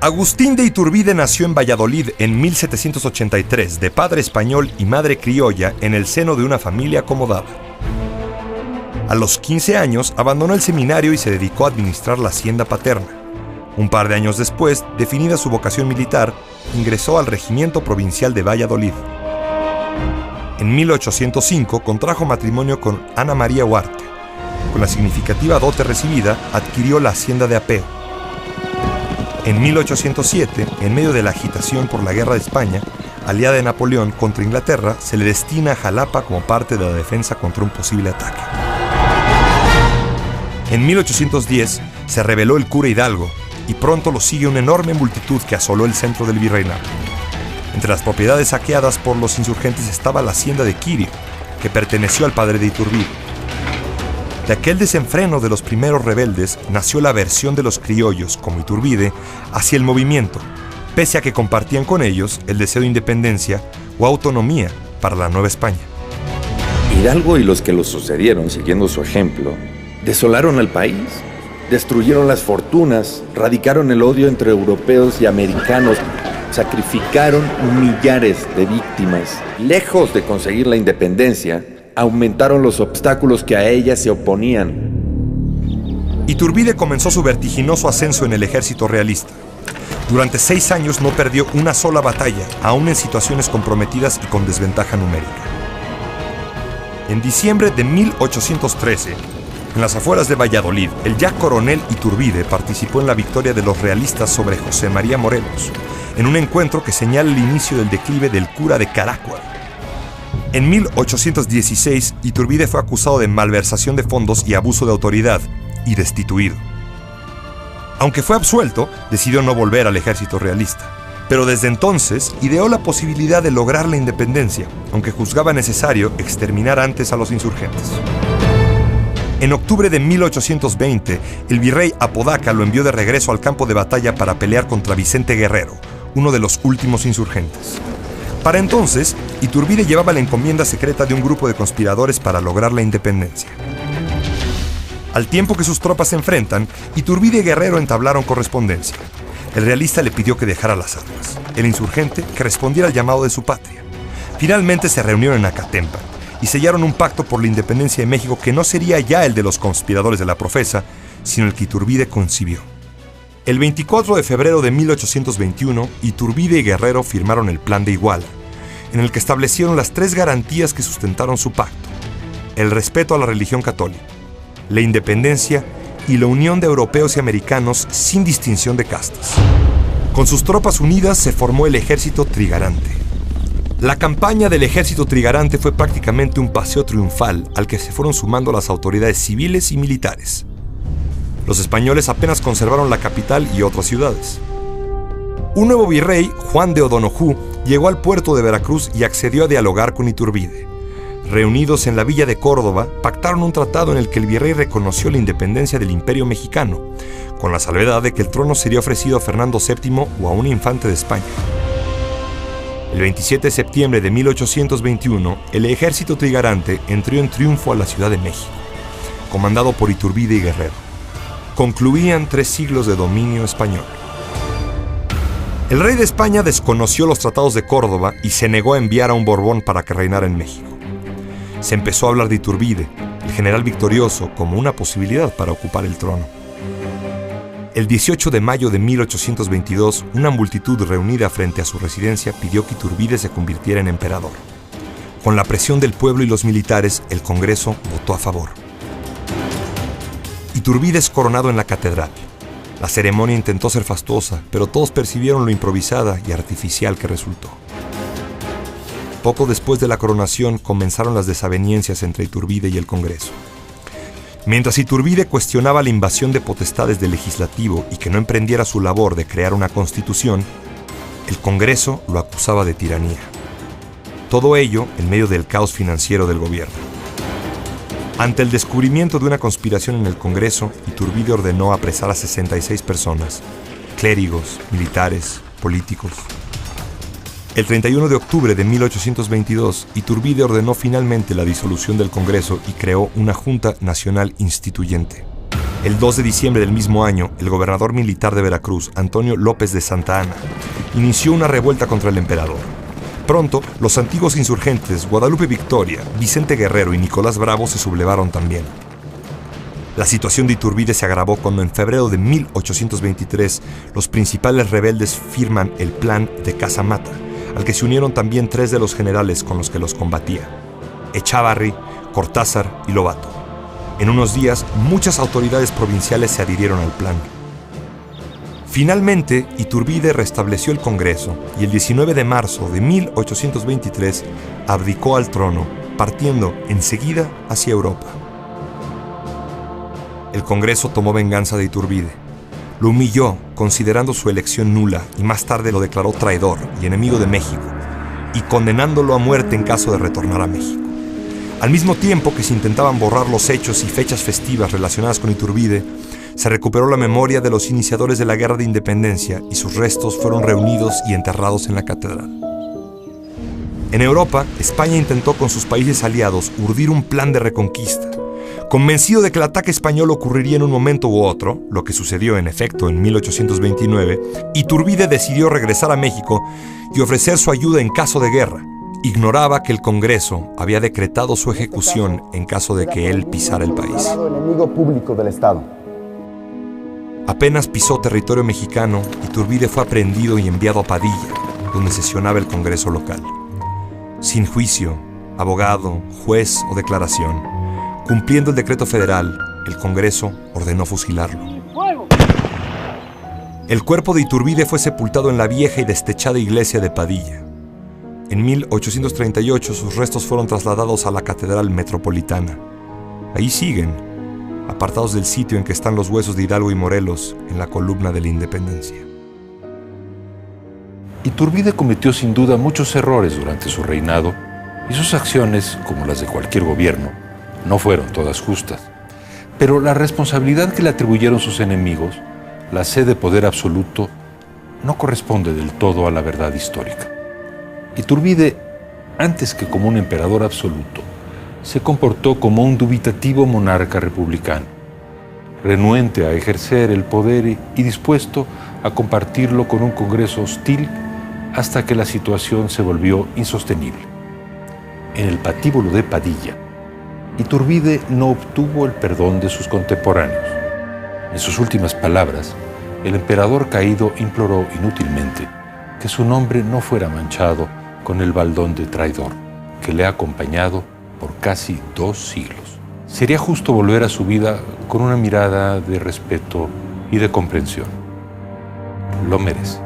Agustín de Iturbide nació en Valladolid en 1783, de padre español y madre criolla, en el seno de una familia acomodada. A los 15 años abandonó el seminario y se dedicó a administrar la hacienda paterna. Un par de años después, definida su vocación militar, ingresó al Regimiento Provincial de Valladolid. En 1805 contrajo matrimonio con Ana María Huarte. Con la significativa dote recibida, adquirió la hacienda de Apeo. En 1807, en medio de la agitación por la Guerra de España, aliada de Napoleón contra Inglaterra, se le destina a Jalapa como parte de la defensa contra un posible ataque. En 1810 se rebeló el cura Hidalgo y pronto lo sigue una enorme multitud que asoló el centro del virreinato. Entre las propiedades saqueadas por los insurgentes estaba la hacienda de Quirio, que perteneció al padre de Iturbide. De aquel desenfreno de los primeros rebeldes nació la aversión de los criollos, como Iturbide, hacia el movimiento, pese a que compartían con ellos el deseo de independencia o autonomía para la Nueva España. Hidalgo y los que lo sucedieron, siguiendo su ejemplo, desolaron al país, destruyeron las fortunas, radicaron el odio entre europeos y americanos, sacrificaron millares de víctimas. Lejos de conseguir la independencia, aumentaron los obstáculos que a ella se oponían. Iturbide comenzó su vertiginoso ascenso en el ejército realista. Durante 6 años no perdió una sola batalla, aún en situaciones comprometidas y con desventaja numérica. En diciembre de 1813, en las afueras de Valladolid, el ya coronel Iturbide participó en la victoria de los realistas sobre José María Morelos, en un encuentro que señala el inicio del declive del cura de Carácua. En 1816, Iturbide fue acusado de malversación de fondos y abuso de autoridad, y destituido. Aunque fue absuelto, decidió no volver al ejército realista. Pero desde entonces ideó la posibilidad de lograr la independencia, aunque juzgaba necesario exterminar antes a los insurgentes. En octubre de 1820, el virrey Apodaca lo envió de regreso al campo de batalla para pelear contra Vicente Guerrero, uno de los últimos insurgentes. Para entonces, Iturbide llevaba la encomienda secreta de un grupo de conspiradores para lograr la independencia. Al tiempo que sus tropas se enfrentan, Iturbide y Guerrero entablaron correspondencia. El realista le pidió que dejara las armas, el insurgente que respondiera al llamado de su patria. Finalmente se reunieron en Acatempa y sellaron un pacto por la independencia de México que no sería ya el de los conspiradores de la Profesa, sino el que Iturbide concibió. El 24 de febrero de 1821, Iturbide y Guerrero firmaron el Plan de Iguala, en el que establecieron las 3 garantías que sustentaron su pacto: el respeto a la religión católica, la independencia y la unión de europeos y americanos sin distinción de castas. Con sus tropas unidas se formó el Ejército Trigarante. La campaña del Ejército Trigarante fue prácticamente un paseo triunfal al que se fueron sumando las autoridades civiles y militares. Los españoles apenas conservaron la capital y otras ciudades. Un nuevo virrey, Juan de O'Donojú, llegó al puerto de Veracruz y accedió a dialogar con Iturbide. Reunidos en la villa de Córdoba, pactaron un tratado en el que el virrey reconoció la independencia del Imperio Mexicano, con la salvedad de que el trono sería ofrecido a Fernando VII o a un infante de España. El 27 de septiembre de 1821, el Ejército Trigarante entró en triunfo a la Ciudad de México, comandado por Iturbide y Guerrero. Concluían 3 siglos de dominio español. El rey de España desconoció los tratados de Córdoba y se negó a enviar a un Borbón para que reinara en México. Se empezó a hablar de Iturbide, el general victorioso, como una posibilidad para ocupar el trono. El 18 de mayo de 1822, una multitud reunida frente a su residencia pidió que Iturbide se convirtiera en emperador. Con la presión del pueblo y los militares, el Congreso votó a favor. Iturbide es coronado en la catedral. La ceremonia intentó ser fastuosa, pero todos percibieron lo improvisada y artificial que resultó. Poco después de la coronación comenzaron las desavenencias entre Iturbide y el Congreso. Mientras Iturbide cuestionaba la invasión de potestades del legislativo y que no emprendiera su labor de crear una constitución, el Congreso lo acusaba de tiranía. Todo ello en medio del caos financiero del gobierno. Ante el descubrimiento de una conspiración en el Congreso, Iturbide ordenó apresar a 66 personas, clérigos, militares, políticos. El 31 de octubre de 1822, Iturbide ordenó finalmente la disolución del Congreso y creó una Junta Nacional Instituyente. El 2 de diciembre del mismo año, el gobernador militar de Veracruz, Antonio López de Santa Anna, inició una revuelta contra el emperador. Pronto, los antiguos insurgentes Guadalupe Victoria, Vicente Guerrero y Nicolás Bravo se sublevaron también. La situación de Iturbide se agravó cuando en febrero de 1823 los principales rebeldes firman el Plan de Casamata, al que se unieron también 3 de los generales con los que los combatía: Echavarri, Cortázar y Lobato. En unos días, muchas autoridades provinciales se adhirieron al plan. Finalmente, Iturbide restableció el Congreso y el 19 de marzo de 1823 abdicó al trono, partiendo enseguida hacia Europa. El Congreso tomó venganza de Iturbide. Lo humilló, considerando su elección nula, y más tarde lo declaró traidor y enemigo de México, y condenándolo a muerte en caso de retornar a México. Al mismo tiempo que se intentaban borrar los hechos y fechas festivas relacionadas con Iturbide, se recuperó la memoria de los iniciadores de la Guerra de Independencia y sus restos fueron reunidos y enterrados en la catedral. En Europa, España intentó con sus países aliados urdir un plan de reconquista. Convencido de que el ataque español ocurriría en un momento u otro, lo que sucedió en efecto en 1829, Iturbide decidió regresar a México y ofrecer su ayuda en caso de guerra. Ignoraba que el Congreso había decretado su ejecución en caso de que él pisara el país. Enemigo público del Estado. Apenas pisó territorio mexicano, Iturbide fue aprehendido y enviado a Padilla, donde sesionaba el Congreso local. Sin juicio, abogado, juez o declaración, cumpliendo el decreto federal, el Congreso ordenó fusilarlo. El cuerpo de Iturbide fue sepultado en la vieja y destechada iglesia de Padilla. En 1838 sus restos fueron trasladados a la Catedral Metropolitana. Ahí siguen, apartados del sitio en que están los huesos de Hidalgo y Morelos, en la columna de la Independencia. Iturbide cometió sin duda muchos errores durante su reinado y sus acciones, como las de cualquier gobierno, no fueron todas justas. Pero la responsabilidad que le atribuyeron sus enemigos, la sed de poder absoluto, no corresponde del todo a la verdad histórica. Iturbide, antes que como un emperador absoluto, se comportó como un dubitativo monarca republicano, renuente a ejercer el poder y dispuesto a compartirlo con un Congreso hostil hasta que la situación se volvió insostenible. En el patíbulo de Padilla, Iturbide no obtuvo el perdón de sus contemporáneos. En sus últimas palabras, el emperador caído imploró inútilmente que su nombre no fuera manchado con el baldón de traidor que le ha acompañado por casi 2 siglos. Sería justo volver a su vida con una mirada de respeto y de comprensión. Lo merece.